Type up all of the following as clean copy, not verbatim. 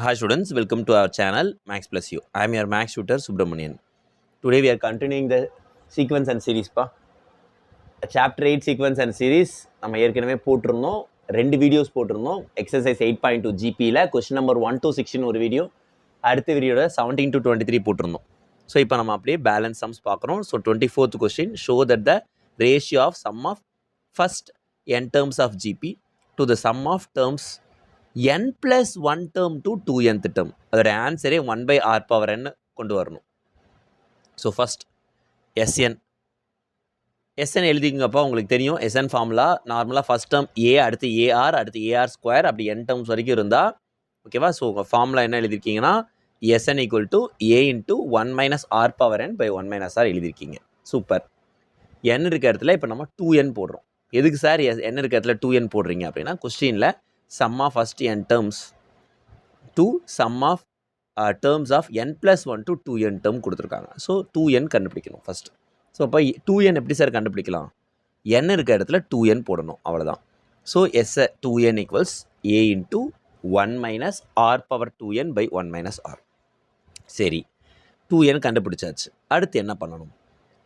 Hi students, welcome to our channel Max Plus U. I am your Max tutor Subramanian. Today we are continuing the sequence and series chapter 8 sequence and series. நம்ம ஏற்கனவே போட்டிருந்தோம் ரெண்டு videos போட்டிருந்தோம். Exercise 8.2 ஜிபியில் question number 1 to 16 ஒரு video, அடுத்த வீடியோட 17 to 23 போட்டிருந்தோம். ஸோ இப்போ நம்ம அப்படியே பேலன்ஸ் சம்ஸ் பார்க்குறோம். So 24th question, show that the ratio of sum of first n terms of GP to the sum of terms n plus 1 term to 2nth term. அதோட ஆன்சரே 1 by r power n கொண்டு வரணும். So first SN எழுதிங்கப்பா. உங்களுக்கு தெரியும் SN formula நார்மலாக first term A, அடுத்து AR, அடுத்து AR square, அப்படி n டேர்ம்ஸ் வரைக்கும் இருந்தால் ஓகேவா. ஸோ உங்கள் ஃபார்முலா என்ன எழுதியிருக்கீங்கன்னா SN equal to A into 1 minus R power n by 1 minus R எழுதியிருக்கீங்க. சூப்பர். n இருக்க இடத்துல இப்போ நம்ம 2n போடுறோம். எதுக்கு சார் n இருக்க இடத்துல 2n போடுறீங்க அப்படின்னா, கொஸ்டினில் sum of first n terms to sum of terms of n plus 1 to 2n term கொடுத்துருக்காங்க. ஸோ 2n கண்டுபிடிக்கணும் ஃபஸ்ட். ஸோ அப்போ 2n எப்படி சார் கண்டுபிடிக்கலாம்? n இருக்க இடத்துல 2n போடணும், அவ்வளோதான். So S 2n equals A into 1 minus R power 2n by 1 minus R. சரி, 2n கண்டுபிடிச்சாச்சு. அடுத்து என்ன பண்ணணும்?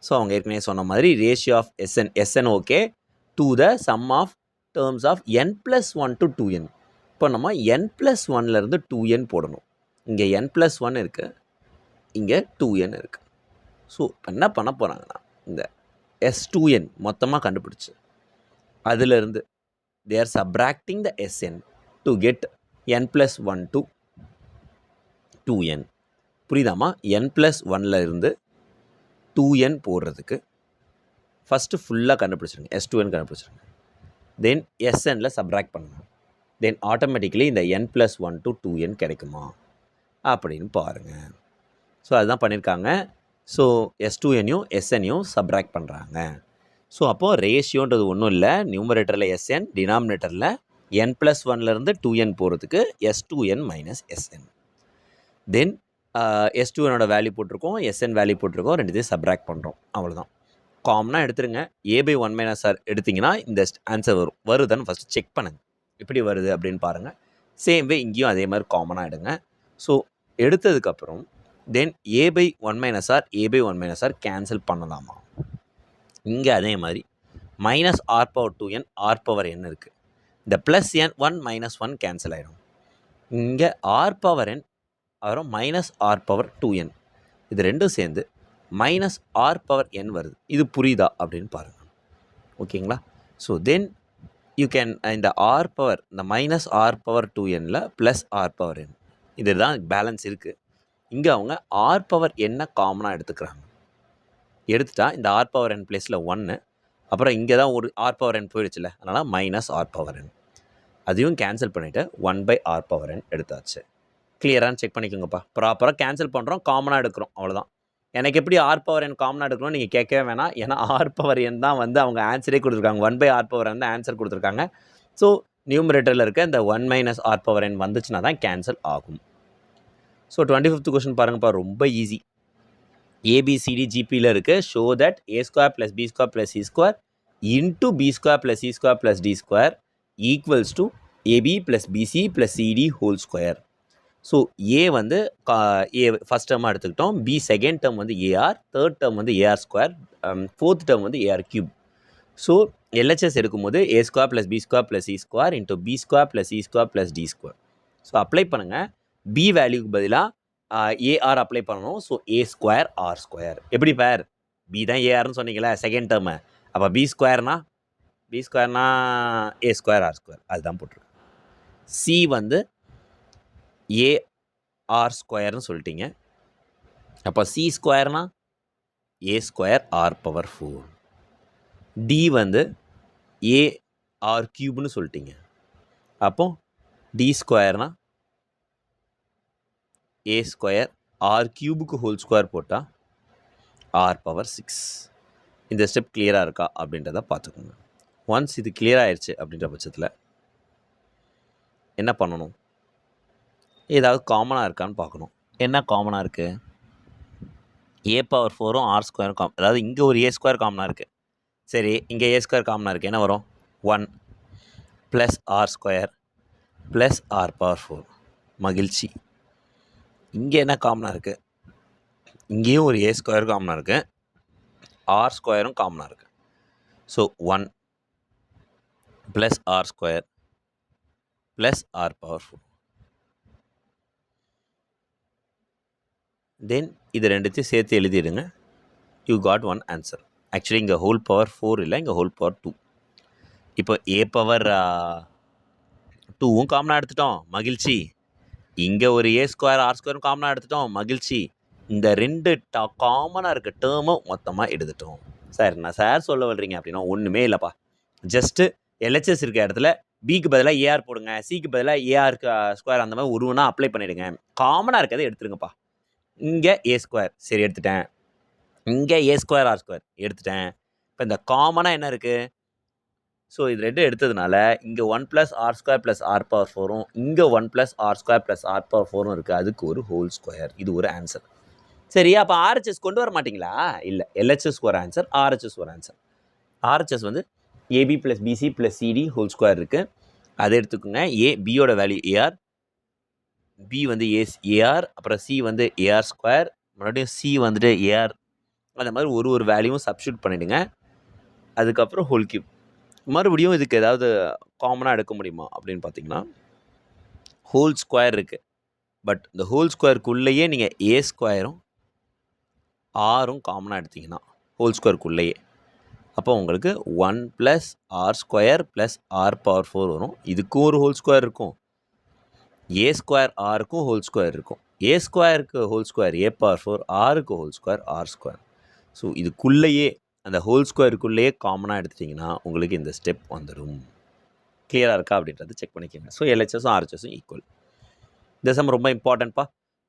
ஸோ அவங்க ஏற்கனவே சொன்ன மாதிரி ratio of SN okay to the sum of terms of n plus 1 to 2n. இப்போ நம்ம n plus 1லேருந்து 2n போடணும். இங்கே n plus 1 இருக்குது, இங்கே 2n இருக்குது. ஸோ என்ன பண்ண போகிறாங்கன்னா, இந்த S2n மொத்தமாக கண்டுபிடிச்சி அதிலிருந்து they are subtracting the SN to get n plus 1 to 2n. புரியுதாமா? n plus 1ல் இருந்து 2n போடுறதுக்கு ஃபஸ்ட்டு ஃபுல்லாக கண்டுபிடிச்சிருங்க, S2n கண்டுபிடிச்சிருங்க. தென் SNல சப்ராக்ட் பண்ணணும். தென் ஆட்டோமேட்டிக்கலி இந்த n plus 1 to 2n கிடைக்குமா அப்படின்னு பாருங்கள். ஸோ அதுதான் பண்ணியிருக்காங்க. ஸோ S2nயும் SNயும் சப்ராக்ட் பண்ணுறாங்க. ஸோ அப்போது ரேஷியோன்றது ஒன்றும் இல்லை, நியூமரேட்டரில் SN, டினாமினேட்டரில் n plus 1லேருந்து 2n போகிறதுக்கு S2n மைனஸ் SN. தென் S2nோட வேல்யூ போட்டிருக்கோம், SN வேல்யூ போட்டிருக்கோம், ரெண்டுத்தையும் சப்ராக்ட் பண்ணுறோம், அவ்வளோதான். காமனாக எடுத்துருங்க. ஏ பை 1 மைனஸ் ஆர் எடுத்திங்கன்னா இந்த ஆன்சர் வருதுன்னு ஃபஸ்ட்டு செக் பண்ணுங்கள், எப்படி வருது அப்படின்னு பாருங்கள். சேம் வே இங்கேயும் அதே மாதிரி காமனாக எடுங்க. ஸோ எடுத்ததுக்கப்புறம் then A by 1 minus R, A by 1 minus R cancel பண்ணலாமா? இங்கே அதே மாதிரி minus R power 2n, R power n இருக்குது. இந்த ப்ளஸ் n 1 மைனஸ் 1 கேன்சல் ஆகிடும். இங்கே ஆர் பவர் n அப்புறம் மைனஸ் ஆர் பவர் 2n, இது ரெண்டும் சேர்ந்து மைனஸ் ஆர் பவர் n வருது. இது புரியுதா அப்படின்னு பாருங்கள், ஓகேங்களா? ஸோ தென் யூ கேன் இந்த ஆர் பவர், இந்த மைனஸ் ஆர் பவர் 2nல ப்ளஸ் ஆர் பவர் n, இதுதான் பேலன்ஸ் இருக்குது. இங்கே அவங்க ஆர் பவர் என்ன காமனாக எடுத்துக்கிறாங்க. எடுத்துட்டா இந்த ஆர் பவர் n ப்ளஸில் 1, அப்புறம் இங்கே தான் ஒரு ஆர் பவர் n போயிடுச்சுல, அதனால் மைனஸ் ஆர் பவர் n, அதையும் கேன்சல் பண்ணிவிட்டு 1 பை ஆர் பவர் n எடுத்தாச்சு. கிளியரானு செக் பண்ணிக்கோங்கப்பா. ப்ராப்பராக கேன்சல் பண்ணுறோம், காமனாக எடுக்கிறோம், அவ்வளோதான். எனக்கு எப்படி ஆர் பவர் n காமனாக எடுக்கணும்னு நீங்கள் கேட்கவே வேணாம். ஏன்னா ஆர் பவர் n தான் வந்து அவங்க ஆன்சரே கொடுத்துருக்காங்க. 1 பை ஆர் பவர் n தான் ஆன்சர் கொடுத்துருக்காங்க. ஸோ நியூமரேட்டரில் இருக்க இந்த 1 மைனஸ் ஆர் பவர் n வந்துச்சுன்னா தான் கேன்சல் ஆகும். ஸோ 25th கொஸ்டின் பாருங்கப்பா, ரொம்ப ஈஸி. ஏபிசிடி ஜிபியில் இருக்குது. Show that A square plus B square plus C square into B square plus C square plus D square equals to AB plus BC plus CD whole square. So A வந்து A first டேர்மாக எடுத்துக்கிட்டோம், B second term வந்து AR, third term வந்து AR square, fourth term வந்து AR cube. So LHS எடுக்கும்போது A square plus B square plus C square into B square plus C square plus D square. So apply பண்ணுங்கள். B வேல்யூக்கு பதிலாக AR apply பண்ணணும். So A square R square. எப்படி பேர்? B தான் ஏஆர்னு சொன்னீங்களே செகண்ட் டேர்மு, அப்போ பி ஸ்கொயர்னா ஏ ஸ்கொயர் ஆர் ஸ்கொயர், அதுதான் போட்டிருக்கு. சி வந்து ஏ ஆர் ஸ்கொயர்னு சொல்லிட்டீங்க, அப்போ சி ஸ்கொயர்னா A square R power 4. D வந்து ஏ ஆர் கியூப்னு சொல்லிட்டீங்க, அப்போ டி ஸ்கொயர்னா ஏ ஸ்கொயர் ஆர் கியூபுக்கு ஹோல் ஸ்கொயர் போட்டால் ஆர் பவர் 6. இந்த ஸ்டெப் கிளியராக இருக்கா அப்படின்றத பார்த்துக்கோங்க. ஒன்ஸ் இது கிளியர் ஆயிடுச்சு அப்படின்ற பட்சத்தில் என்ன பண்ணணும்? ஏதாவது காமனாக இருக்கான்னு பார்க்கணும். என்ன காமனாக இருக்குது? ஏ பவர் 4ம் ஆர் ஸ்கொயரும் அதாவது இங்கே ஒரு ஏ ஸ்கொயர் காமனாக இருக்குது. சரி, இங்கே ஏ ஸ்கொயர் காமனாக இருக்குது, என்ன வரும்? 1 plus R square plus R power 4. மகிழ்ச்சி. இங்கே என்ன காமனாக இருக்குது? இங்கேயும் ஒரு ஏ ஸ்கொயர் காமனாக இருக்குது, ஆர் ஸ்கொயரும் காமனாக இருக்குது. So 1 plus R square plus R power 4. Then இது ரெண்டுத்தையும் சேர்த்து எழுதிடுங்க. You got one answer. Actually இங்கே ஹோல் பவர் 4 இல்லை, இங்கே ஹோல் பவர் 2. இப்போ ஏ பவர் 2வும் காமனாக எடுத்துட்டோம், மகிழ்ச்சி. இங்கே ஒரு ஏ ஸ்கொயர் ஆர் ஸ்கொயரும் காமனாக எடுத்துட்டோம், மகிழ்ச்சி. இந்த ரெண்டு காமனாக இருக்க டேர்மும் மொத்தமாக எடுத்துட்டோம். சார் நான் சார் சொல்ல வர்றீங்க அப்படின்னா ஒன்றுமே இல்லைப்பா. ஜஸ்ட்டு எல்ஹெச்எஸ் இருக்க இடத்துல பிக்கு பதிலாக ஏஆர் போடுங்க, சிக்கு பதிலாக ஏஆர் ஸ்கொயர் அந்த மாதிரி ஒருவனா அப்ளை பண்ணிவிடுங்க. காமனாக இருக்கிறத எடுத்துருங்கப்பா. இங்கே ஏ ஸ்கொயர் சரி எடுத்துட்டேன், இங்கே ஏ ஸ்கொயர் ஆர் ஸ்கொயர் எடுத்துட்டேன். இப்போ இந்த காமனாக என்ன இருக்குது? ஸோ இது ரெண்டு எடுத்ததுனால இங்கே 1 plus R square plus R power 4ம் இங்கே 1 plus R square plus R power 4ம் இருக்குது. அதுக்கு ஒரு ஹோல் ஸ்கொயர். இது ஒரு ஆன்சர். சரி, அப்போ ஆர்ஹெச்எஸ் கொண்டு வர மாட்டிங்களா? இல்லை, எல்ஹெச்எஸ் ஒரு ஆன்சர், ஆர்ஹெச்எஸ் ஒரு ஆன்சர். ஆர்ஹெச்எஸ் வந்து AB plus BC plus CD whole square இருக்குது, அதை எடுத்துக்கோங்க. ஏ பியோட வேல்யூ ஏஆர், பி வந்து ஏஆர், அப்புறம் சி வந்து ஏஆர் ஸ்கொயர், மறுபடியும் சி வந்துட்டு ஏஆர். அந்த மாதிரி ஒரு வேல்யூவும் சப்ஸ்டியூட் பண்ணிவிடுங்க. அதுக்கப்புறம் ஹோல் கியூப். மறுபடியும் இதுக்கு ஏதாவது காமனாக எடுக்க முடியுமா அப்படின்னு பார்த்தீங்கன்னா ஹோல் ஸ்கொயர் இருக்குது. பட் இந்த ஹோல் ஸ்கொயருக்குள்ளேயே நீங்கள் ஏ ஸ்கொயரும் ஆரும் காமனாக எடுத்திங்கன்னா ஹோல் ஸ்கொயருக்குள்ளேயே, அப்போ உங்களுக்கு 1 plus R square plus R power 4 வரும். இதுக்கும் ஒரு ஹோல் ஸ்கொயர் இருக்கும், ஏ ஸ்கொயர் ஆருக்கும் ஹோல் ஸ்கொயர் இருக்கும். ஏ ஸ்கொயருக்கு ஹோல் ஸ்கொயர் ஏ பவர் 4, ஆருக்கு whole square R square. So இதுக்குள்ளேயே அந்த ஹோல் ஸ்கொயருக்குள்ளேயே காமனாக எடுத்துட்டிங்கன்னா உங்களுக்கு இந்த ஸ்டெப் வந்துடும். கிளியராக இருக்கா அப்படின்றது செக் பண்ணிக்கோங்க. ஸோ எல்ஹெச்எஸும் ஆர்ஹெச்எஸும் ஈக்குவல். இந்த சம் ரொம்ப இம்பார்ட்டன்ட்ப்பா.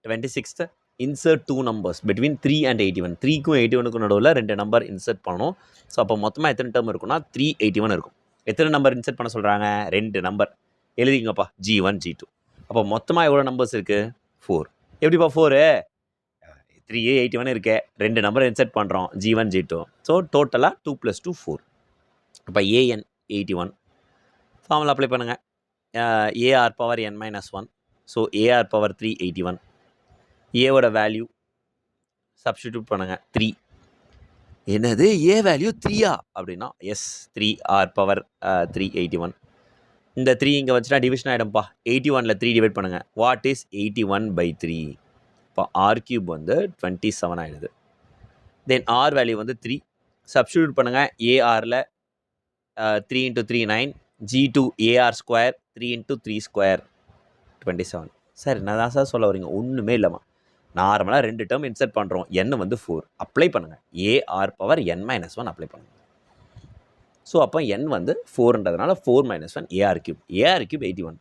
26th insert 2 numbers between 3 and 81. 3க்கும் 81க்கும் நடுவில் 2 நம்பர் இன்சர்ட் பண்ணணும். ஸோ அப்போ மொத்தமாக எத்தனை டேர்ம் இருக்குன்னா 381 இருக்கும். எத்தனை நம்பர் இன்சர்ட் பண்ண சொல்கிறாங்க? 2 நம்பர் எழுதிங்கப்பா, G1 G2. அப்போ மொத்தமாக எவ்வளோ நம்பர்ஸ் இருக்குது? 4. எப்படிப்பா 4? 381 இருக்கே, 2 நம்பர் இன்சர்ட் பண்ணுறோம், G1 G2. ஸோ டோட்டலாக 2 + 2 4. இப்போ AN 81 ஃபார்முலா அப்ளை பண்ணுங்கள். AR power n-1. So AR power 381. ஏவோட வேல்யூ சப்ஸ்டிடியூட் பண்ணுங்கள், 3. என்னது ஏ வேல்யூ 3யா அப்படின்னா எஸ், 3 ஆர் பவர் 381. இந்த 3 இங்கே வச்சுட்டா டிவிஷன் ஆகிடும்ப்பா. 81ல் 3 டிவைட் பண்ணுங்கள். What is 81/3? இப்போ ஆர் கியூப் வந்து 27 ஆகிடுது. தென் ஆர் வேல்யூ வந்து 3 சப்ஸ்டிடியூட் பண்ணுங்கள். ஏஆரில் 3 × 3 9, G2 AR square 3 × 3 square 27. Sir என்ன தான் சார் சொல்ல வரீங்க? ஒன்றுமே இல்லைம்மா. நார்மலாக 2 டேர்ம் இன்சர்ட் பண்ணுறோம், n வந்து 4 அப்ளை பண்ணுங்கள். ஏஆர் பவர் n-1 அப்ளை பண்ணுங்கள். ஸோ அப்போ n வந்து 4ன்றதுனால 4 - 1 AR cube. AR cube 81.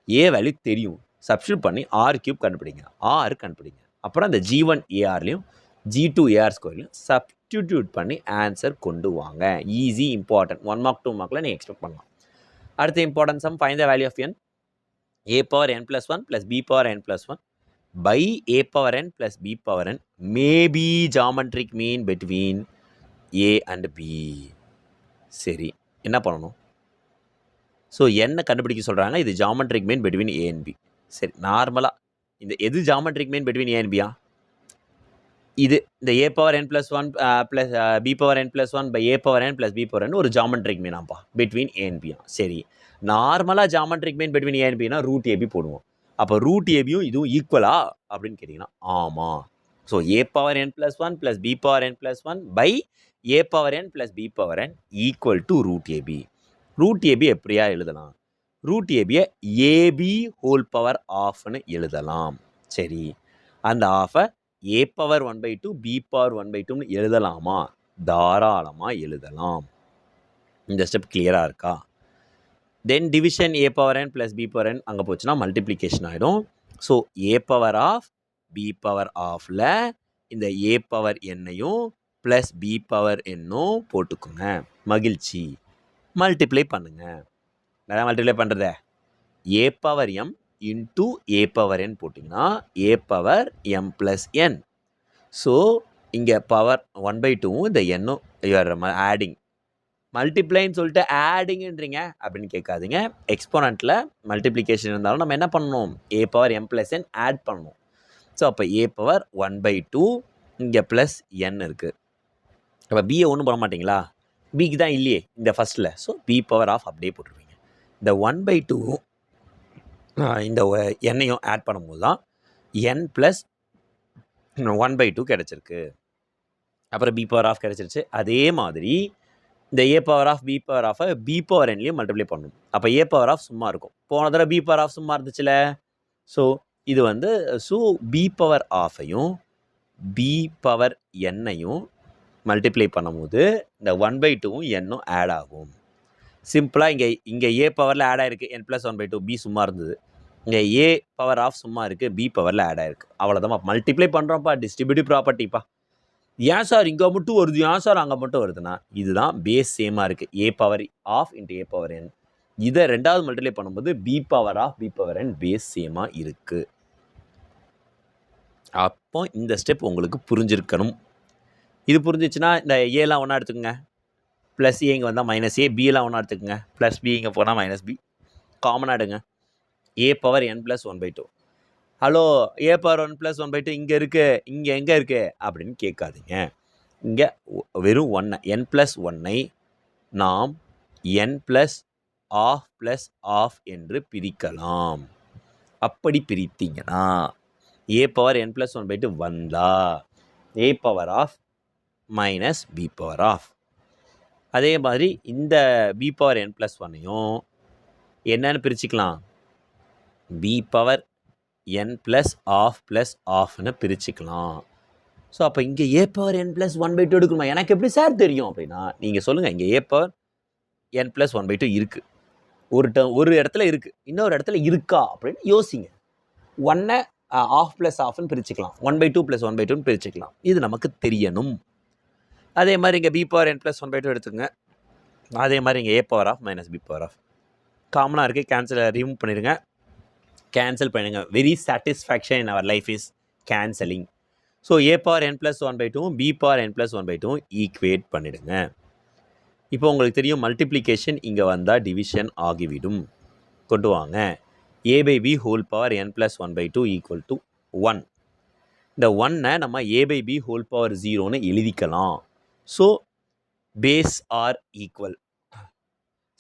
A value தெரியும், சப்ஸ்டியூட் பண்ணி ஆர் கியூப் கண்டுபிடிங்க, ஆர் கண்டுபிடிங்க. அப்புறம் அந்த G1 ஏஆர்லையும் G2 ஏஆர் ஸ்கொயர்லையும் சப்ஸ்டிடியூட் பண்ணி ஆன்சர் கொண்டு வாங்க. Easy, important. 1 மார்க் 2 மார்க்கில் நீங்கள் எக்ஸ்பெக்ட் பண்ணலாம். அடுத்த important sum, find the value of n. a power n+1 plus b power n+1 by a power n plus b power n may be geometric mean between a and b. சரி, என்ன பண்ணணும்? So என்ன கண்டுபிடிக்க சொல்கிறாங்க, இது geometric mean between A and B. சரி, நார்மலாக இந்த எது geometric mean between A and பியா? இது இந்த a power n+1 plus b power n+1 by a power n plus b power n ஒரு ஜாமெட்ரிக் மீனாப்பா பிட்வீன் ஏ அண்ட் பியா. சரி, நார்மலாக geometric mean between A and பினா ரூட் ஏபி போடுவோம். அப்போ ரூட் ஏபியும் இதுவும் ஈக்குவலா அப்படின்னு கேட்டிங்கன்னா ஆமாம். So a power n+1 plus b power n+1 by a power n plus b power n equal to root AB. Root AB எப்படியா எழுதலாம்? ரூட் ஏபியை ஏபி ஹோல் பவர் ஆஃப்னு எழுதலாம். சரி, அந்த ஆஃபை a power 1/2 b power 1/2ன்னு எழுதலாமா? தாராளமாக எழுதலாம். இந்த ஸ்டெப் கிளியராக இருக்கா? தென் division a power n plus b power n அங்கே போச்சுன்னா மல்டிப்ளிகேஷன் ஆகிடும். So a power half b power ஆஃபில் இந்த a power n-ஐயும் ப்ளஸ் b power n-ம் போட்டுக்கோங்க. மகிழ்ச்சி, மல்டிப்ளை பண்ணுங்க. நிறையா மல்டிப்ளை பண்ணுறத a power m into a power n போட்டிங்கன்னா a power m plus n. So இங்கே பவர் 1/2 இந்த n-ம் யூஆர் ஆடிங். மல்டிப்ளைன்னு சொல்லிட்டு ஆடிங்கன்றீங்க அப்படின்னு கேட்காதீங்க. எக்ஸ்போனண்ட்டில் மல்டிப்ளிகேஷன் இருந்தாலும் நம்ம என்ன பண்ணணும்? a power m plus n add பண்ணணும். ஸோ அப்போ ஏ பவர் 1/2 இங்கே ப்ளஸ் என் இருக்குது. அப்போ பியை ஒன்றும் பண்ண மாட்டிங்களா? பிக்கு தான் இல்லையே இந்த ஃபஸ்ட்டில். ஸோ பி பவர் ஆஃப் அப்படியே போட்டுருவீங்க. இந்த 1/2 இந்த எண்ணையும் ஆட் பண்ணும்போது தான் என் ப்ளஸ் 1/2 கிடச்சிருக்கு. அப்புறம் பி பவர் ஆஃப் கிடச்சிருச்சு. அதே மாதிரி இந்த A power of B power ஆஃபை பி பவர் என்லேயும் மல்டிப்ளை பண்ணணும். அப்போ ஏ பவர் ஆஃப் சும்மா இருக்கும். போன தடவை பி பவர் ஆஃப் சும்மா இருந்துச்சுல. ஸோ இது வந்து பி பவர் ஆஃபையும் பி பவர் எண்ணையும் மல்டிப்ளை பண்ணும்போது இந்த 1/2 எண்ணும் ஆட் ஆகும். சிம்பிளாக இங்கே ஏ பவரில் ஆட் ஆகிருக்கு என் ப்ளஸ் 1/2. பி சும்மா இருந்தது. இங்கே ஏ பவர் ஆஃப் சும்மா இருக்குது, பி பவரில் ஆட் ஆகிருக்கு. அவ்வளோதான் மல்டிப்ளை பண்ணுறோம்ப்பா. டிஸ்ட்ரிபியூட்டிவ் ப்ராப்பர்ட்டிப்பா. ஏன் சார் இங்கே மட்டும் வருது, ஏன் சார் அங்கே மட்டும் வருதுன்னா இதுதான் பேஸ் சேமாக இருக்குது. A power of into A power N. இதை ரெண்டாவது மல்டிப்ளை பண்ணும்போது B power of B power N base சேமாக இருக்குது. அப்போ இந்த ஸ்டெப் உங்களுக்கு புரிஞ்சிருக்கணும். இது புரிஞ்சிச்சுன்னா இந்த ஏலாம் ஒன்றா எடுத்துக்கோங்க. ப்ளஸ் ஏ இங்கே வந்தால் மைனஸ் ஏ, பிலாம் ஒன்றா எடுத்துக்கோங்க. ப்ளஸ் பி இங்கே போனால் மைனஸ் பி காமனாக எடுங்க. ஏ power n plus 1/2. Hello, a power 1 + 1/2 இங்கே இருக்குது, இங்கே எங்கே இருக்குது அப்படின்னு கேட்காதீங்க. இங்கே வெறும் 1 n + 1ஐ நாம் n + ஆஃப் ப்ளஸ் ஆஃப் என்று பிரிக்கலாம். அப்படி பிரித்தீங்கன்னா ஏ பவர் n + 1/2 வந்தா A power half minus B power half. அதே மாதிரி இந்த பி பவர் n + 1ஐயும் என்னன்னு பிரிச்சுக்கலாம்? B power n + half plus ஆஃப்னு பிரிச்சுக்கலாம். ஸோ அப்போ இங்கே ஏ பவர் n + 1/2 எடுக்கணுமா? எனக்கு எப்படி சார் தெரியும் அப்படின்னா நீங்கள் சொல்லுங்கள். இங்கே ஏ பவர் n + 1/2 இருக்குது. ஒரு இடத்துல இருக்குது, இன்னொரு இடத்துல இருக்கா அப்படின்னு யோசிங்க. 1 ஆஃப் ப்ளஸ் ஆஃப்னு பிரிச்சுக்கலாம், 1/2 + 1/2ன்னு பிரிச்சுக்கலாம். இது நமக்கு தெரியணும். அதே மாதிரி இங்கே பி பவர் n + 1/2 எடுத்துக்கோங்க. அதே மாதிரி இங்கே A power half minus B power half காமனாக இருக்குது. கேன்சல் ரிமூவ் பண்ணிடுங்க. கேன்சல் பண்ணுங்க. Very satisfaction in our life is cancelling. So A power n + 1/2 B power n + 1/2 equate பண்ணிடுங்க. இப்போ உங்களுக்கு தெரியும் மல்டிப்ளிகேஷன் இங்கே வந்தால் டிவிஷன் ஆகிவிடும். கொண்டு வாங்க. a/b whole power n + 1/2 = 1. இந்த 1ஐ நம்ம a/b ஹோல் பவர் 0ன்னு எழுதிக்கலாம். So base are equal.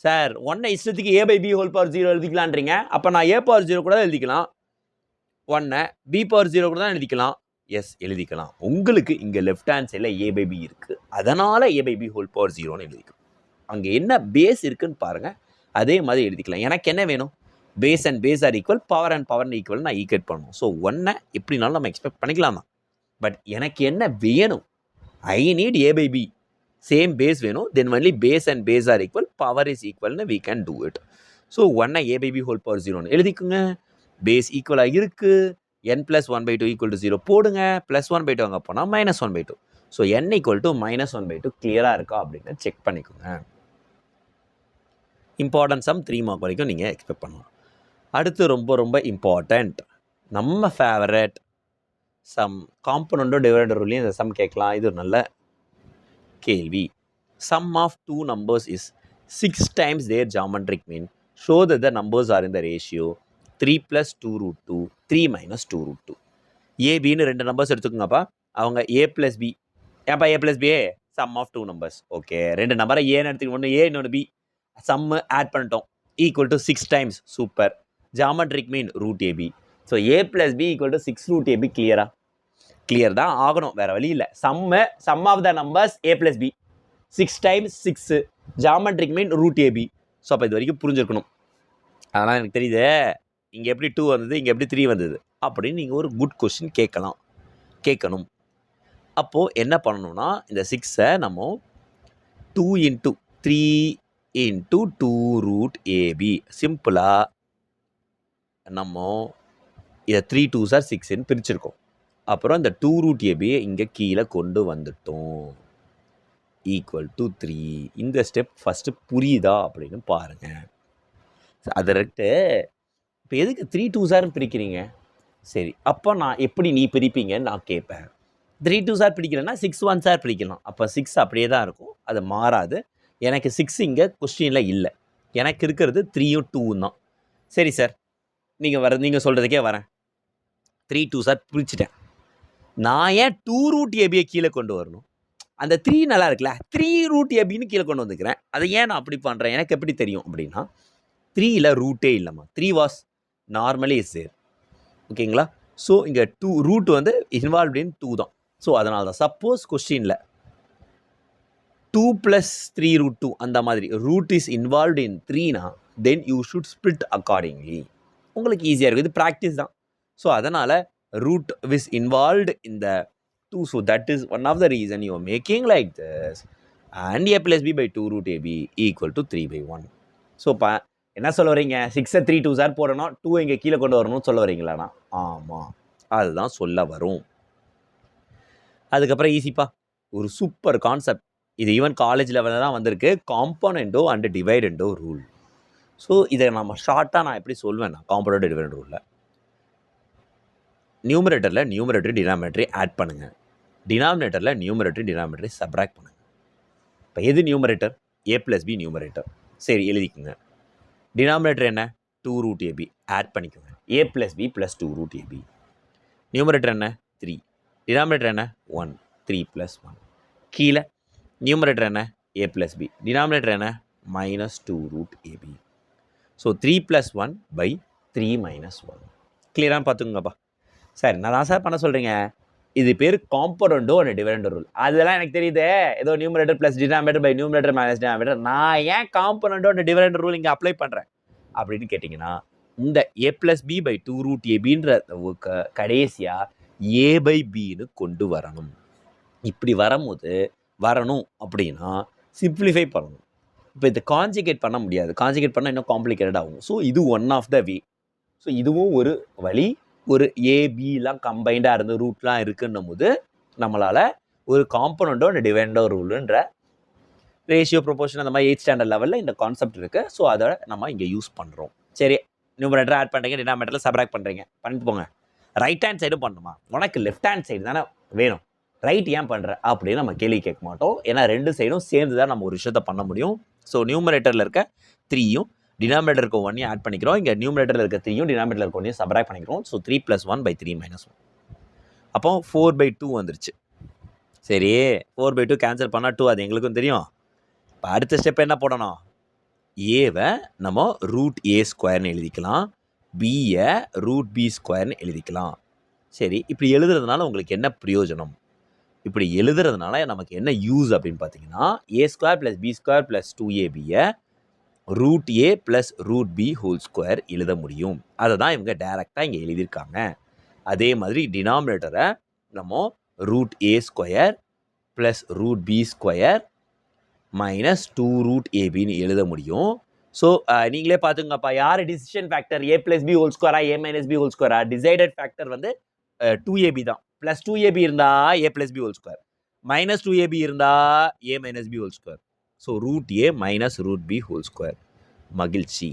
Sir 1 இஷ்டத்துக்கு a/b ஹோல் பவர் 0 எழுதிக்கலான்றீங்க. அப்போ நான் a பவர் 0 கூட எழுதிக்கலாம், 1 b பவர் 0 கூட தான் எழுதிக்கலாம். எஸ், எழுதிக்கலாம். உங்களுக்கு இங்கே லெஃப்ட் ஹேண்ட் சைடில் a/b இருக்குது, அதனால் a/b ஹோல் பவர் 0ன்னு எழுதிக்கலாம். அங்கே என்ன பேஸ் இருக்குன்னு பாருங்கள், அதே மாதிரி எழுதிக்கலாம். எனக்கு என்ன வேணும்? Base and base are equal, power and power equal நான் ஈக்குவேட் பண்ணணும். ஸோ 1 எப்படினாலும் நம்ம எக்ஸ்பெக்ட் பண்ணிக்கலாம் தான். பட் எனக்கு என்ன வேணும்? I need a/b same base வேணும். Then only base and base are equal, power is ஈக்குவல்னு we can do it. So 1 a/b whole power 0ன்னு எழுதிக்குங்க. பேஸ் ஈக்குவலாக இருக்குது, n + 1/2 = 0 போடுங்க. +1/2 அங்கே போனால் -1/2. ஸோ n = -1/2 கிளியராக இருக்கா அப்படின்னு செக் பண்ணிக்கோங்க. இம்பார்ட்டன்ட் சம் 3 மார்க் வரைக்கும் நீங்கள் எக்ஸ்பெக்ட் பண்ணலாம். அடுத்து ரொம்ப ரொம்ப இம்பார்ட்டண்ட், நம்ம ஃபேவரட் சம் காம்பனண்டோ டிவைடர் ரூல்லையும் இந்த சம் கேட்கலாம். இது ஒரு நல்ல கேள்வி. Sum of two numbers is 6 times their geometric mean. Show that the numbers are in the ratio 3 + 2√2, 3 - 2√2. ஏபின்னு 2 நம்பர்ஸ் எடுத்துக்கோங்கப்பா. அவங்க a + b. ஏன்ப்பா a + b? Sum of 2 numbers. Okay, 2 நம்பரை ஏன்னு எடுத்துக்கணும். ஒன்று ஏ, இன்னொன்று பி. சம்மு ஆட் பண்ணிட்டோம். = 6 times. Super. Geometric mean √ab. So a + b = 6√ab. கிளியரா? கிளியர் தான் ஆகணும், வேறு வழி இல்லை. Sum of the numbers a + b 6 times 6, geometric mean √ab. So அப்போ இது வரைக்கும் புரிஞ்சிருக்கணும். அதனால் எனக்கு தெரியுது இங்கே எப்படி 2 வந்தது, இங்கே எப்படி 3 வந்தது அப்படின்னு நீங்கள் ஒரு குட் கொஸ்டின் கேட்கணும். அப்போது என்ன பண்ணணும்னா இந்த 6ஐ நம்ம 2 × 3 × 2√ab சிம்பிளாக நம்ம இதை 3 2s are 6ன்னு பிரிச்சிருக்கோம். அப்புறம் இந்த 2√ab இங்கே கீழே கொண்டு வந்துட்டோம். = 3. இந்த ஸ்டெப் ஃபஸ்ட்டு புரியுதா அப்படின்னு பாருங்கள். அதை ரெட்டு இப்போ எதுக்கு 3 2s are பிரிக்கிறீங்க? சரி, அப்போ நான் எப்படி நீ பிரிப்பீங்கன்னு நான் கேட்பேன். 3 2s are பிரிக்கிறேன்னா 6 1s are பிரிக்கலாம். அப்போ 6 அப்படியே தான் இருக்கும், அது மாறாது. எனக்கு 6 இங்கே கொஸ்டினில் இல்லை, எனக்கு இருக்கிறது 3ம் 2ம் தான். சரி சார், நீங்கள் சொல்கிறதுக்கே வரேன். 3 2 சார் பிரிச்சுட்டேன். நான் ஏன் 2 ரூட் ஏபியை கீழே கொண்டு வரணும்? அந்த 3 நல்லா இருக்குல்ல, 3 ரூட் ஏபின்னு கீழே கொண்டு வந்துக்கிறேன். அதை ஏன் நான் அப்படி பண்ணுறேன், எனக்கு எப்படி தெரியும் அப்படின்னா, 3ல் ரூட்டே இல்லைம்மா. 3 வாஸ் நார்மலி இஸ் தேர். ஓகேங்களா? ஸோ இங்கே 2 ரூட் வந்து இன்வால்வ் இன் 2 தான். ஸோ அதனால தான் சப்போஸ் கொஸ்டினில் 2 + 3 ரூட் 2 அந்த மாதிரி ரூட் இஸ் இன்வால்வ்ட் இன் 3னா then you should split accordingly. உங்களுக்கு ஈஸியாக இருக்கும். இது ப்ராக்டிஸ் தான். ஸோ அதனால் root is involved in the 2. So that is one of the reason you are making like this. And a plus b by 2 root ab equal to 3/1. So என்ன சொல்ல வரீங்க? 6 3 2 sir போடணும், 2 இங்கே கீழே கொண்டு வரணும்னு சொல்ல வரீங்களாண்ணா? ஆமாம், அதுதான் சொல்ல வரும். அதுக்கப்புறம் ஈஸிப்பா, ஒரு சூப்பர் கான்செப்ட். இது ஈவன் காலேஜ் லெவலில் தான் வந்திருக்கு. காம்பனண்டோ அண்ட் டிவைடண்டோ ரூல். ஸோ இதை நம்ம ஷார்ட்டாக நான் எப்படி சொல்வேன், நான் காம்பனண்டோ டிவைடண்ட் ரூலில் நியூமரேட்டரில் நியூமரேட்டரி டினாமினேட்டரி ஆட் பண்ணுங்கள், டினாமினேட்டரில் நியூமரேட்டரி டினாமினேட்டரி சப்ராக்ட் பண்ணுங்கள். இப்போ எது நியூமரேட்டர்? a + b numerator. சரி எழுதிக்குங்க. டினாமினேட்டர் என்ன? 2 ரூட் ஏபி ஆட் பண்ணிக்கோங்க. a + b + 2 root AB. Numerator என்ன? 3. டினாமினேட்டர் என்ன? 1. 3 + 1. கீழே நியூமரேட்டர் என்ன? a + b. டினாமினேட்டர் என்ன? -2 ரூட் ஏபி. ஸோ 3 + 1 / 3 - 1. கிளியராக பார்த்துக்குங்கப்பா. சார் நான் தான் சார் பண்ண சொல்கிறீங்க, இது பேர் காம்பனண்டோ அண்ட் டிவைடண்டோ ரூல். அதெல்லாம் எனக்கு தெரியுது. ஏதோ numerator plus denominator by numerator minus denominator. நான் ஏன் காம்பனண்டோ அண்ட் டிவைடண்டோ ரூல் இங்கே அப்ளை பண்ணுறேன் அப்படின்னு கேட்டிங்கன்னா, இந்த a + b by 2 ரூட் ஏபின்ற கடைசியாக a/bன்னு கொண்டு வரணும். இப்படி வரணும் அப்படின்னா சிம்பிளிஃபை பண்ணணும். இப்போ இதை கான்ஜுகேட் பண்ண முடியாது. கான்ஜுகேட் பண்ணால் இன்னும் காம்ப்ளிகேட்டட் ஆகும். ஸோ இது one of the way. So இதுவும் ஒரு வழி. ஒரு ஏபிலாம் கம்பைண்டாக இருந்து ரூட்லாம் இருக்குன்னும் போது நம்மளால் ஒரு காம்பனண்டோ அண்ட் டிவைடண்டோ ரூலுன்ற ரேஷியோ ப்ரொபோர்ஷன் அந்த மாதிரி 8th ஸ்டாண்டர்ட் லெவலில் இந்த கான்செப்ட் இருக்குது. ஸோ அதை நம்ம இங்கே யூஸ் பண்ணுறோம். சரி, நியூமரேட்டர் ஆட் பண்ணுறீங்க, டினாமினேட்டரில் சப்ராக்ட் பண்ணுறீங்க, பண்ணிட்டு போங்க. ரைட் ஹேண்ட் சைடும் பண்ணணுமா? உனக்கு லெஃப்ட் ஹேண்ட் சைடு தானே வேணும், ரைட் ஏன் பண்ணுற அப்படின்னு நம்ம கேள்வி கேட்க மாட்டோம். ஏன்னா 2 சைடும் சேர்ந்து தான் நம்ம ஒரு விஷயத்தை பண்ண முடியும். ஸோ நியூமரேட்டரில் இருக்க 3யும் டினாமினேட்டர் இருக்க 1 ஆட் பண்ணிக்கிறோம். இங்கே நியூமரேட்டரில் இருக்க 3யும் டினாமினேட்டரில் இருக்க 1 சப்ராக்ட் பண்ணிக்கிறோம். ஸோ 3 + 1 / 3 - 1. அப்போ 4/2 வந்துருச்சு. சரி, 4/2 கேன்சல் பண்ணால் 2, அது எங்களுக்கும் தெரியும். இப்போ அடுத்த ஸ்டெப் என்ன போடணும்? ஏவை நம்ம √a² எழுதிக்கலாம், பியை √b² எழுதிக்கலாம். சரி, இப்படி எழுதுறதுனால உங்களுக்கு என்ன பிரயோஜனம்? இப்படி எழுதுறதுனால நமக்கு என்ன யூஸ் அப்படின்னு பார்த்தீங்கன்னா, a² + b² + 2ab √a + √b² எழுத முடியும். அதை தான் இவங்க டைரெக்டாக இங்கே எழுதியிருக்காங்க. அதே மாதிரி டினாமினேட்டரை நம்ம √a² + √b² - 2 ரூட் ஏபின்னு எழுத முடியும். ஸோ நீங்களே பார்த்துங்கப்பா, யார் decision factor? a + b whole ஸ்கொயரா, a - b ஹோல் ஸ்கொயரா? டிசைடட் ஃபேக்டர் வந்து 2ab தான். + 2ab இருந்தால் a + b whole square, -2ab இருந்தால் a - b whole square. So √a - √b whole square. மகிழ்ச்சி.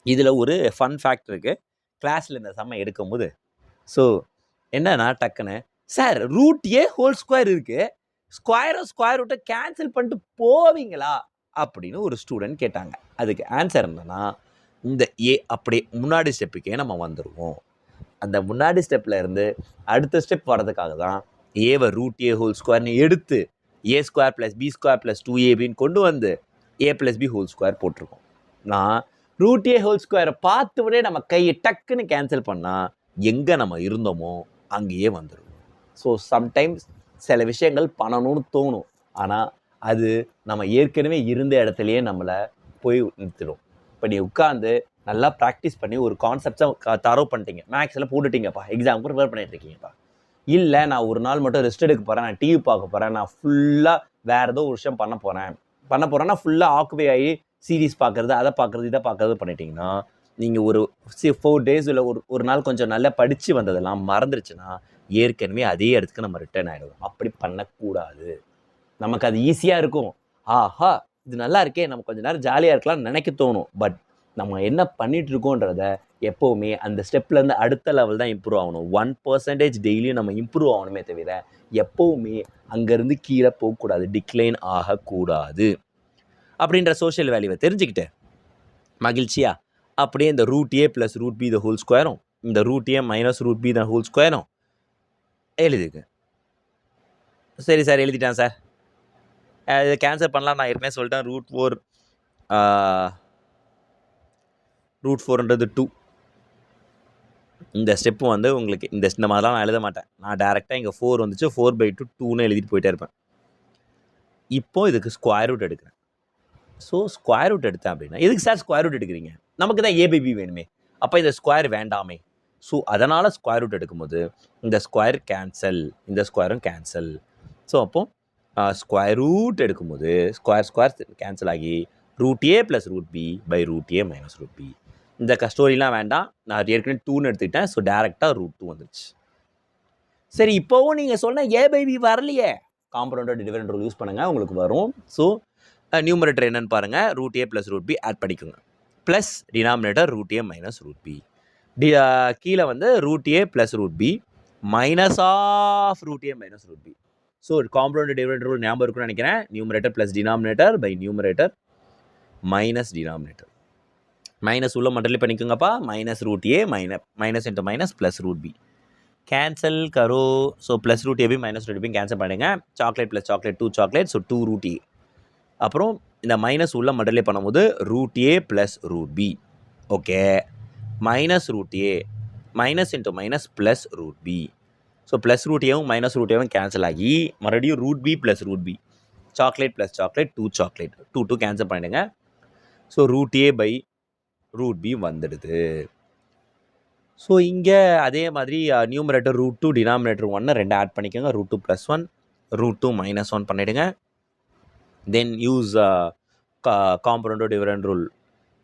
இதில் ஒரு ஃபன் ஃபேக்ட் இருக்குது. கிளாஸில் இந்த சம்மை எடுக்கும்போது ஸோ என்னன்னா டக்குன்னு, சார் √a ஹோல் ஸ்கொயர் இருக்குது, ஸ்கொயர் ரூட்டை கேன்சல் பண்ணிட்டு போவீங்களா அப்படின்னு ஒரு ஸ்டூடெண்ட் கேட்டாங்க. அதுக்கு ஆன்சர் என்னன்னா, இந்த ஏ அப்படியே முன்னாடி ஸ்டெப்புக்கே நம்ம வந்துடுவோம். அந்த முன்னாடி ஸ்டெப்பில் இருந்து அடுத்த ஸ்டெப் வர்றதுக்காக தான் ஏவை √a ஹோல் ஸ்கொயர்னு எடுத்து a² + b² + 2ab கொண்டு வந்து a + b ஹோல் ஸ்கொயர் போட்டிருக்கோம். நான் √a ஹோல் ஸ்கொயரை பார்த்து விட நம்ம கையை டக்குன்னு கேன்சல் பண்ணால் எங்கே நம்ம இருந்தோமோ அங்கேயே வந்துடும். ஸோ சம்டைம்ஸ் சில விஷயங்கள் பண்ணணும்னு தோணும், ஆனால் அது நம்ம ஏற்கனவே இருந்த இடத்துலையே நம்மளை போய் நிறுத்திடும். இப்போ நீ உட்காந்து நல்லா ப்ராக்டிஸ் பண்ணி ஒரு கான்செப்டை தரவு பண்ணிட்டீங்க, மேக்ஸில் போட்டுட்டீங்கப்பா, எக்ஸாமுக்கு ப்ரிப்பேர் பண்ணிட்டு இருக்கீங்கப்பா. இல்லை நான் ஒரு நாள் மட்டும் ரெஸ்ட் எடுக்க போகிறேன், நான் டிவி பார்க்க போகிறேன், நான் ஃபுல்லாக வேறு ஏதோ ஒரு விஷயம் பண்ண போகிறேன்னா ஃபுல்லாக ஆக்குபை ஆகி சீரீஸ் பார்க்குறது, அதை பார்க்குறது, இதை பார்க்குறது பண்ணிட்டீங்கன்னா, நீங்கள் ஒரு 4 days இல்லை ஒரு நாள் கொஞ்சம் நல்லா படித்து வந்ததெல்லாம் மறந்துருச்சுன்னா ஏற்கனவே அதே இடத்துக்கு நம்ம ரிட்டர்ன் ஆகிடுவோம். அப்படி பண்ணக்கூடாது. நமக்கு அது ஈஸியாக இருக்கும், ஆஹா இது நல்லா இருக்கே, நம்ம கொஞ்சம் நேரம் ஜாலியாக இருக்கலாம்னு நினைக்க தோணும். பட் நம்ம என்ன பண்ணிட்டு இருக்கோன்றத எப்போவுமே அந்த ஸ்டெப்லேருந்து அடுத்த லெவல் தான் இம்ப்ரூவ் ஆகணும். 1% டெய்லியும் நம்ம இம்ப்ரூவ் ஆகணுமே தவிர எப்போவுமே அங்கேருந்து கீழே போகக்கூடாது, டிக்ளைன் ஆகக்கூடாது. அப்படின்ற சோஷியல் வேல்யூவை தெரிஞ்சுக்கிட்டு மகிழ்ச்சியா அப்படியே இந்த √a + √b ஹோல் ஸ்கொயரும் இந்த root A minus root B தான் ஹோல் ஸ்கொயரும் எழுதிங்க. சரி சார், எழுதிட்டேன் சார். இதை கேன்சல் பண்ணலாம். நான் ஏற்கனவே சொல்லிட்டேன் ரூட் ஃபோர்ன்றது 2. இந்த ஸ்டெப்பு வந்து உங்களுக்கு இந்த மாதிரிலாம் நான் எழுத மாட்டேன். நான் டேரெக்டாக இங்கே 4 வந்துச்சு, 4/2 2ன்னு எழுதிட்டு போயிட்டே இருப்பேன். இப்போ இதுக்கு ஸ்கொயர் ரூட் எடுக்கிறேன். ஸோ ஸ்கொயர் ரூட் எடுத்தேன் அப்படின்னா, எதுக்கு சார் ஸ்கொயர் ரூட் எடுக்கிறீங்க? நமக்கு தான் ஏபிபி வேணுமே, அப்போ இந்த ஸ்கொயர் வேண்டாமே. ஸோ அதனால் ஸ்கொயர் ரூட் எடுக்கும்போது இந்த ஸ்கொயர் கேன்சல், இந்த ஸ்கொயரும் கேன்சல். ஸோ அப்போது ஸ்கொயர் ரூட் எடுக்கும்போது ஸ்கொயர் கேன்சல் ஆகி root A plus root B by root A minus root B. இந்த ஸ்டோரிலாம் வேண்டாம், நான் ஏற்கனவே 2ன்னு எடுத்துக்கிட்டேன். ஸோ டேரெக்டாக ரூட் 2 வந்துருச்சு. சரி, இப்போவும் நீங்கள் சொன்ன ஏபிபி வரலையே, காம்பவுண்டட் டிவிடெண்ட் ரூல் யூஸ் பண்ணுங்கள், உங்களுக்கு வரும். ஸோ நியூமரேட்டர் என்னன்னு பாருங்கள், root A plus root B add பண்ணிக்கோங்க, plus denominator root A minus root B. கீழே வந்து root A plus root B minus of root A minus root B. So compounded dividend rule ஞாபகம் இருக்குன்னு நினைக்கிறேன். Numerator plus denominator by numerator minus denominator. Minus உள்ள multiply பண்ணிக்கோங்கப்பா. Minus root A minus into minus plus root B cancel கரோ. So plus root AB minus root B cancel பண்ணுங்க. Chocolate plus chocolate 2 chocolate. So 2 root A. அப்புறம் இந்த minus உள்ள multiply பண்ணும்போது root A plus root B. Okay, minus root A minus into minus plus root B. So plus root ஏவும் minus root ஏவும் cancel ஆகி மறுபடியும் root B plus root B. Chocolate plus chocolate 2 chocolate. 2 cancel பண்ணிடுங்க. So root A by root B வந்துடுது. So இங்கே அதே மாதிரி numerator root 2 denominator 1 2 add பண்ணிக்கோங்க. ரூட் 2 ப்ளஸ் 1 ரூட் 2 மைனஸ் 1 பண்ணிவிடுங்க. Then use compounded dividend rule.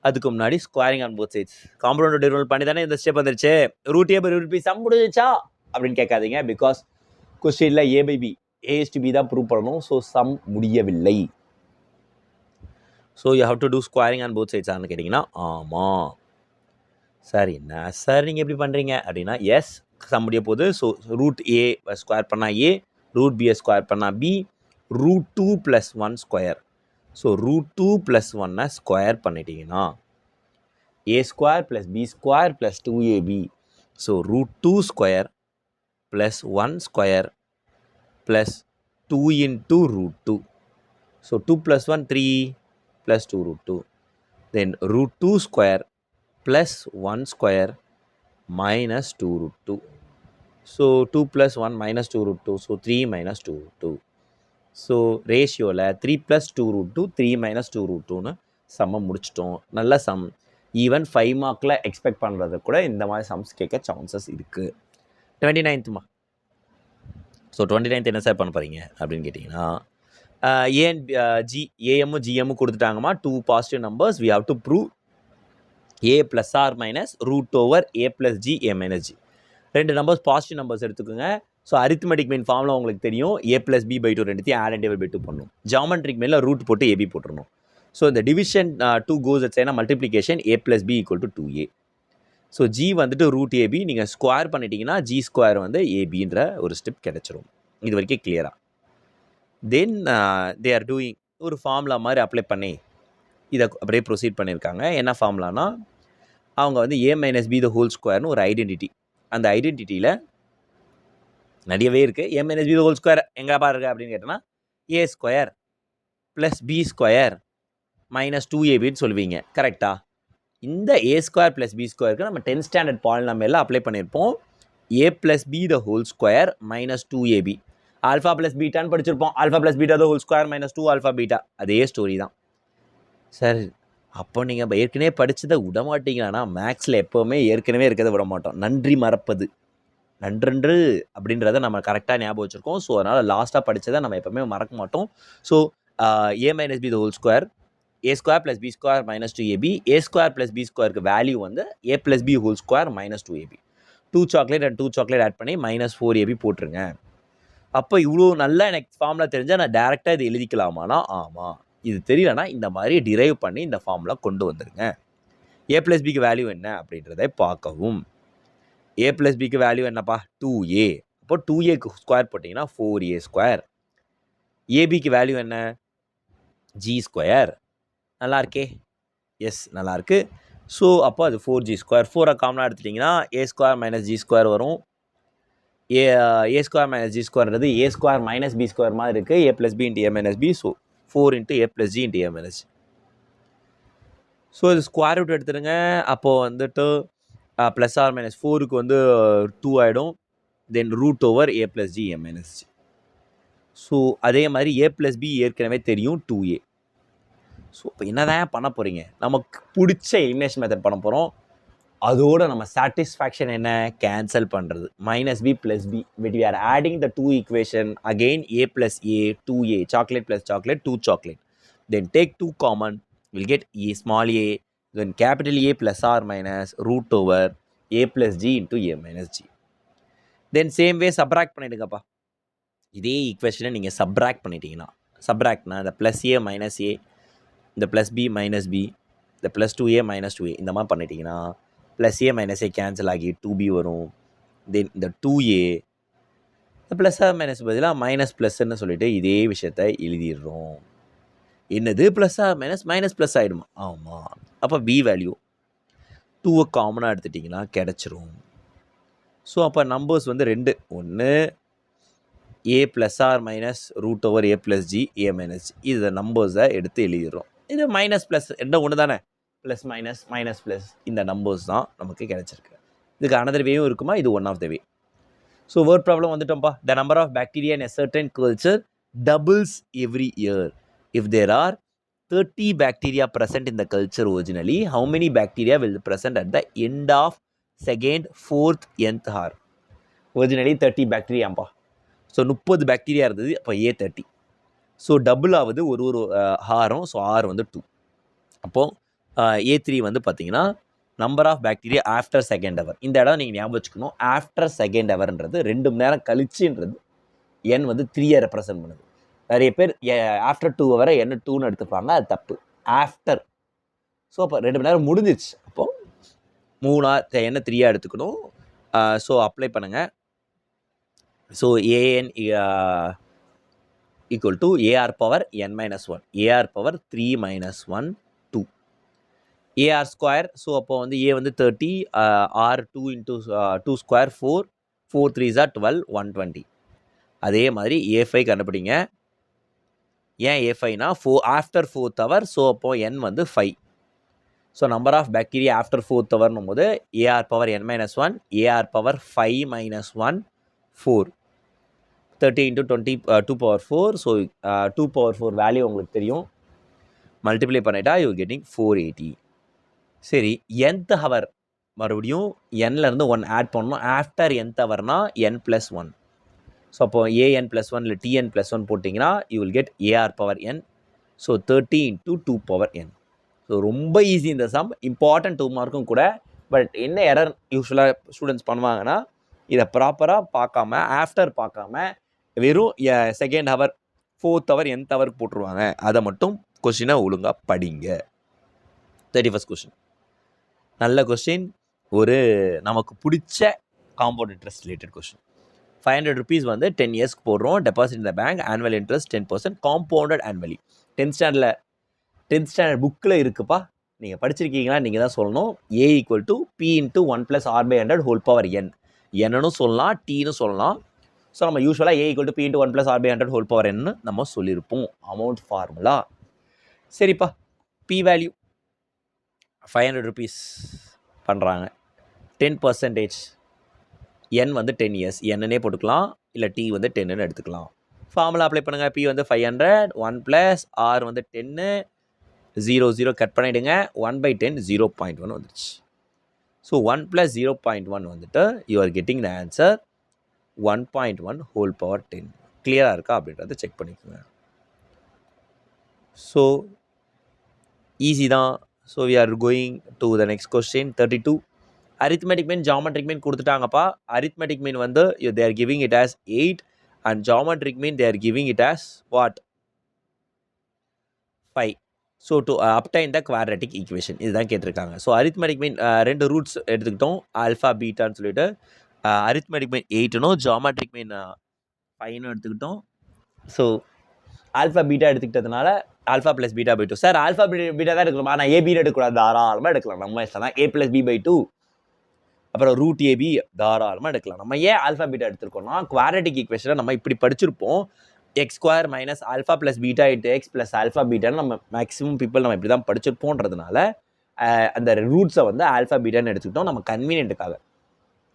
அதுக்கு முன்னாடி squaring on both sides. Compounded dividend rule பண்ணி தானே இந்த ஸ்டெப் வந்துருச்சு. Root A by root B sum முடிஞ்சிச்சா அப்படின்னு கேட்காதீங்க. பிகாஸ் கொஸ்டினில் ஏ பை பி ஏஎஸ்டிபி தான் ப்ரூவ் பண்ணணும். ஸோ சம் முடியவில்லை. So you have to do squaring on both sides ஆன்னு கேட்டிங்கன்னா ஆமாம் சார். என்ன சார் நீங்கள் எப்படி பண்ணுறீங்க அப்படின்னா, எஸ் சம் முடிய போகுது. ஸோ ரூட் ஏ ஸ்கொயர் பண்ணால் ஏ, ரூட் பியை ஸ்கொயர் பண்ணால் B, root 2 + 1 square. So root 2 + 1 square பண்ணிட்டீங்கன்னா A square plus B square plus 2ab. So root 2 square plus 1 square plus 2 into root 2. So 2 + 1 3 + 2 root 2. Then root 2 square plus 1 square minus 2 root 2. So 2 + 1 minus 2 root 2. So 3 minus 2 root 2. So ரேஷியோவில் 3 + 2 root 2 3 minus 2 root 2ன்னு சம்மை முடிச்சிட்டோம். நல்ல some. Even 5 மார்க்கில் expect பண்ணுறது கூட இந்த மாதிரி sums கேட்க chances இருக்குது. 29th ஸோ 29th என்ன சார் பண்ண போகிறீங்க அப்படின்னு கேட்டிங்கன்னா, ஏஎம்மும் ஜிஎம்மும் கொடுத்துட்டாங்கம்மா. 2 positive numbers. We have to prove a + r - √a + g a - g. 2 numbers positive numbers எடுத்துக்கோங்க. ஸோ அரித்மெட்டிக் மீன் ஃபார்முலா உங்களுக்கு தெரியும். a + b/2 ரெண்டுத்தையும் ஆட் அண்ட் டிவைட் பை 2 பண்ணணும். ஜாமெட்ரிக் மீனில் ரூட் போட்டு ஏபி போட்டுருணும். ஸோ இந்த டிவிஷன் 2 கோஸ் அட் சைனா multiplication a + b = 2a. So g வந்துட்டு ரூட் ஏபி. நீங்கள் ஸ்கொயர் பண்ணிட்டீங்கன்னா g ஸ்கொயர் வந்து ஏபின்ற ஒரு ஸ்டெப் கிடச்சிரும். இது வரைக்கும் கிளியரா? தென் தே ஆர் டூயிங் ஒரு ஃபார்முலா மாதிரி அப்ளை பண்ணி இதை அப்படியே ப்ரொசீட் பண்ணியிருக்காங்க. என்ன ஃபார்முலானா, அவங்க வந்து a - b த ஹோல் ஸ்கொயர்னு ஒரு ஐடென்டிட்டி. அந்த ஐடென்டிட்டியில் நிறையவே இருக்குது. a - b the whole square எங்கேப்பா இருக்குது அப்படின்னு கேட்டோன்னா, a square plus b square minus 2ab சொல்லுவீங்க. கரெக்டாக? இந்த a ஸ்கொயர் ப்ளஸ் b ஸ்கொயருக்கு நம்ம 10th ஸ்டாண்டர்ட் பாலினாமியலில் அப்ளை பண்ணியிருப்போம். a + b the whole square minus 2ab. Alpha plus பீட்டான்னு படிச்சிருப்போம். Alpha plus beta the whole square minus 2 alpha beta. அதே ஸ்டோரி தான் சார். அப்போ நீங்கள் ஏற்கனவே படித்ததை விட மாட்டீங்கன்னா, மேக்ஸில் எப்போவுமே ஏற்கனவே இருக்கிறத விட மாட்டோம். நன்றி மறப்பது நன்றன்று அப்படின்றத நம்ம கரெக்டாக ஞாபகம் வச்சுருக்கோம். ஸோ அதனால் லாஸ்ட்டாக படித்ததை நம்ம எப்போவுமே மறக்க மாட்டோம். So a - b the whole square, a square plus b square minus 2ab. a square plus b ஸ்கொயருக்கு வேல்யூ வந்து a + b whole square minus 2ab. 2 chocolate and 2 chocolate add பண்ணி மைனஸ் 4ab போட்டுருங்க. அப்போ இவ்வளோ நல்லா எனக்கு ஃபார்முலா தெரிஞ்சால் நான் டேரெக்டாக இது எழுதிக்கலாமானா ஆமாம். இது தெரியலனா இந்த மாதிரி டிரைவ் பண்ணி இந்த ஃபார்முலா கொண்டு வந்துடுங்க. a + bக்கு வேல்யூ என்ன அப்படின்றத பார்க்கவும். a + bக்கு வேல்யூ என்னப்பா? 2a. அப்போ 2aக்கு ஸ்கொயர் போட்டிங்கன்னா 4a ஸ்கொயர். ஏபிக்கு வேல்யூ என்ன? g square. நல்லா இருக்கே? எஸ், நல்லாயிருக்கு. ஸோ அப்போ அது 4g². 4 காமனாக எடுத்துட்டிங்கன்னா a² - g² வரும். a² - g²ன்றது a² - b² மாதிரி இருக்குது. a + b × a - b. So 4 × a + g × a - g. So இது ஸ்கொயர் ரூட் எடுத்துடுங்க. அப்போது வந்துட்டு +or-4க்கு வந்து 2 ஆகிடும். தென் √/a + g a - g. So அதே மாதிரி a + b ஏற்கனவே தெரியும் 2a. ஸோ இப்போ என்னதான் பண்ண போகிறீங்க? நமக்கு பிடிச்ச எலிமினேஷன் மெத்தட் பண்ண போகிறோம். அதோட நம்ம சாட்டிஸ்ஃபேக்ஷன் என்ன? கேன்சல் பண்ணுறது. -b + b. But we are adding the two equation. Again a + a, 2a. Chocolate + chocolate, 2 chocolate. Then take 2 common. We'll get a small a. Then capital A +or- √/a + g × a - g. Then same way subtract பண்ணிடுங்கப்பா. இதே ஈக்குவேஷனை நீங்கள் subtract பண்ணிட்டீங்கன்னா, சப்ராக்ட்னா இந்த +a - a, இந்த +b - b, இந்த +2a - 2a இந்த மாதிரி பண்ணிட்டீங்கன்னா +a - a கேன்சல் ஆகி 2b வரும். தென் இந்த 2a இந்த +or - பதிலாக மைனஸ் சொல்லிட்டு இதே விஷயத்த எழுதிடுறோம். என்னது +or - ப்ளஸ் ஆகிடுமா? ஆமாம். அப்போ b வேல்யூ 2 காமனாக எடுத்துட்டிங்கன்னா கிடச்சிரும். ஸோ அப்போ நம்பர்ஸ் வந்து 2. ஒன்று a +or- √/a + g a - g. இது நம்பர்ஸை எடுத்து எழுதிடுறோம். இது மைனஸ் ரெண்டும் ஒன்று தானே. +- இந்த நம்பர்ஸ் தான் நமக்கு கிடைச்சிருக்கு. இதுக்கு அனதர் வேவும் இருக்குமா? இது one of the way. So word problem வந்துட்டோம்ப்பா. The number of bacteria in a certain culture doubles every year. If there are 30 bacteria present in the culture originally, how many bacteria will be present at the end of 2nd, 4th, nth hour? Originally 30 bacteriaப்பா. So 30 bacteria இருந்தது. அப்போ A30. So double ஆகுது ஒரு ஹாரம். So R வந்து 2. அப்போது A3 வந்து பார்த்தீங்கன்னா number of bacteria after 2nd hour. இந்த இடம் நீங்கள் ஞாபகம் வச்சுக்கணும். ஆஃப்டர் 2nd hourன்றது 2 மணி நேரம் கழிச்சுன்றது என் வந்து 3 ரெப்ரசன்ட் பண்ணுது. நிறைய பேர் ஆஃப்டர் 2 hour என்ன 2ன்னு எடுத்துப்பாங்க. அது தப்பு. ஆஃப்டர். ஸோ அப்போ 2 மணி நேரம் முடிஞ்சிச்சு. அப்போது 3 hour என்ன 3 எடுத்துக்கணும். ஸோ அப்ளை பண்ணுங்கள். So an equal to ar power n - 1. ar power 3 - 1 2. ar². So அப்போ வந்து a வந்து 30, r 2 × 2 square 4, 4 3s are 12, 120. அதே மாதிரி a5 கண்டுபிடிங்க. ஏன் a5னா ஆஃப்டர் 4th hour. ஸோ அப்போ n வந்து 5. So number of bacteria after 4th hourனும் போது ar power n - 1, ar power 5 - 1 4. 30 × 20 2^4. So 2^4 value உங்களுக்கு தெரியும். மல்டிப்ளை பண்ணிட்டா யூ கெட்டிங் 480. சரி, nth ஹவர் மறுபடியும் nலேருந்து 1 ஆட் பண்ணணும். After nth ஹவர்னா n + 1. ஸோ அப்போ an + 1 இல்லை tn + 1 போட்டிங்கன்னா you will get ar power n. So 30 × 2^n. So ரொம்ப ஈஸி இந்த சம். இம்பார்ட்டன்ட் 2 மார்க்கும் கூட. பட் என்ன எரர் யூஸ்வலாக ஸ்டூடெண்ட்ஸ் பண்ணுவாங்கன்னா, இதை ப்ராப்பராக பார்க்காம ஆஃப்டர் பார்க்காம வெறும் 2nd hour 4th hour nth ஹவருக்கு போட்டுருவாங்க. அதை மட்டும் கொஸ்டினை ஒழுங்காக படிங்க. 31st கொஸ்டின் நல்ல கொஸ்டின். ஒரு நமக்கு பிடிச்ச compound interest related question. 500 rupees வந்து 10 இயர்ஸ்க்கு போடுறோம். டெபாசிட் இந்த bank. Annual interest 10%. Compounded annually. 10th standard புக்கில் இருக்குப்பா. நீங்கள் படிச்சிருக்கீங்களா? நீங்கள் தான் சொல்லணும். a = p × 1 + r/100 whole power n. என்னன்னு சொல்லலாம், டீன்னு சொல்லலாம். ஸோ நம்ம யூஸ்வலாக a = p × 1 + r/100 whole power n நம்ம சொல்லியிருப்போம். Amount formula. சரிப்பா, p வேல்யூ 500 rupees பண்ணுறாங்க. 10%. n வந்து 10 years. என்னன்னே போட்டுக்கலாம். இல்லை t வந்து 10ன்னு எடுத்துக்கலாம். ஃபார்முலா அப்ளை பண்ணுங்கள். p வந்து 500, 1 + r வந்து 10, 0 0 கட் பண்ணிவிடுங்க. 1/10 0.1 வந்துடுச்சு. ஸோ 1 + 0.1 வந்துட்டு you are getting the answer 1.1 whole power 10. கிளியராக இருக்கா அப்படின்றத செக் பண்ணிக்கோங்க. ஸோ ஈஸி தான். So we are going to the next question. 32. Arithmetic mean geometric mean கொடுத்துட்டாங்கப்பா. அரித்மெட்டிக் மீன் வந்து they are giving it as 8 and geometric mean they are giving it as what 5. So to obtain the quadratic equation இதுதான் கேட்டிருக்காங்க. So arithmetic mean 2 roots எடுத்துக்கிட்டோம். Alpha பீட்டான்னு சொல்லிட்டு arithmetic mean 8னும் geometric mean 5னும் எடுத்துக்கிட்டோம். So alpha beta எடுத்துக்கிட்டதுனால alpha plus beta by 2. Sir alpha beta தான் எடுக்கணுமா? நான் ஏ பீட்டா எடுக்கக்கூடாது, தாராளமாக எடுக்கலாம். நம்ம இஷ்டம் தான். ஏ ப்ளஸ் பி பை 2 அப்புறம் ரூட் ஏபி தாராளமாக எடுக்கலாம். நம்ம ஏன் ஆல்ஃபா பீட்டா எடுத்துருக்கோம்னா குவாட்ரேட்டிக் ஈக்குவேஷனை நம்ம இப்படி படிச்சிருப்போம். X square minus alpha plus beta into X plus alpha பீட்டான்னு நம்ம மேக்ஸிமம் பீப்புள் நம்ம இப்படி தான் படிச்சிருப்போன்றதுனால அந்த ரூட்ஸை வந்து ஆல்ஃபா பீட்டான்னு எடுத்துக்கிட்டோம் நம்ம கன்வீனியன்ட்டுக்காக.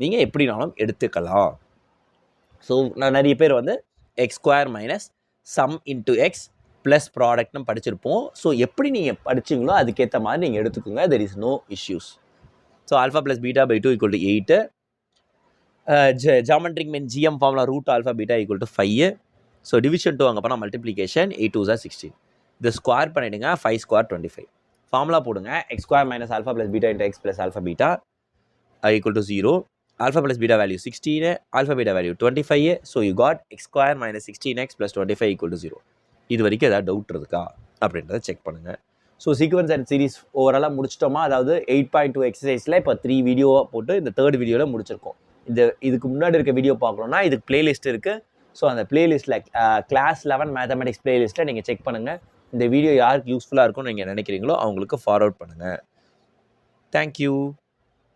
நீங்கள் எப்படினாலும் எடுத்துக்கலாம். ஸோ நான் நிறைய பேர் வந்து x square minus sum into X plus ப்ராடக்ட்னு படிச்சிருப்போம். ஸோ எப்படி நீங்கள் படிச்சிங்களோ அதுக்கேற்ற மாதிரி நீங்கள் எடுத்துக்கோங்க. There is no issues. So alpha plus beta by 2 equal to 8. Geometric mean GM formula root alpha beta equal to 5. So division 2 அங்கே போனால் மல்டிப்ளிகேஷன் 8 2 16. இது ஸ்கொயர் பண்ணிவிடுங்க. 5 ஸ்கொயர் 25. ஃபார்முலா போடுங்க. X square minus alpha plus beta into X plus alpha beta equal to 0. Alpha plus beta value 16, alpha beta value 25. So you got X square minus 16x plus 25 equal to 0. இது வரைக்கும் ஏதாவது doubt இருக்கா அப்படின்றத check பண்ணுங்கள். So sequence and series ஓவராலாக முடிச்சிட்டோமா? அதாவது 8.2 எக்ஸசைஸில் இப்போ 3 வீடியோவாக போட்டு இந்த 3rd வீடியோவில் முடிச்சிருக்கோம். இதுக்கு முன்னாடி இருக்க வீடியோ பார்க்கணுன்னா இதுக்கு பிளேலிஸ்ட் இருக்குது. ஸோ அந்த பிளேலிஸ்ட்டில் கிளாஸ் 11 மேத்தமெட்டிக்ஸ் பிளேலிஸ்ட்டில் நீங்கள் செக் பண்ணுங்கள். இந்த வீடியோ யாருக்கு யூஸ்ஃபுல்லாக இருக்கும்னு நீங்கள் நினைக்கிறீங்களோ அவங்களுக்கு ஃபார்வர்ட் பண்ணுங்கள். தேங்க்யூ.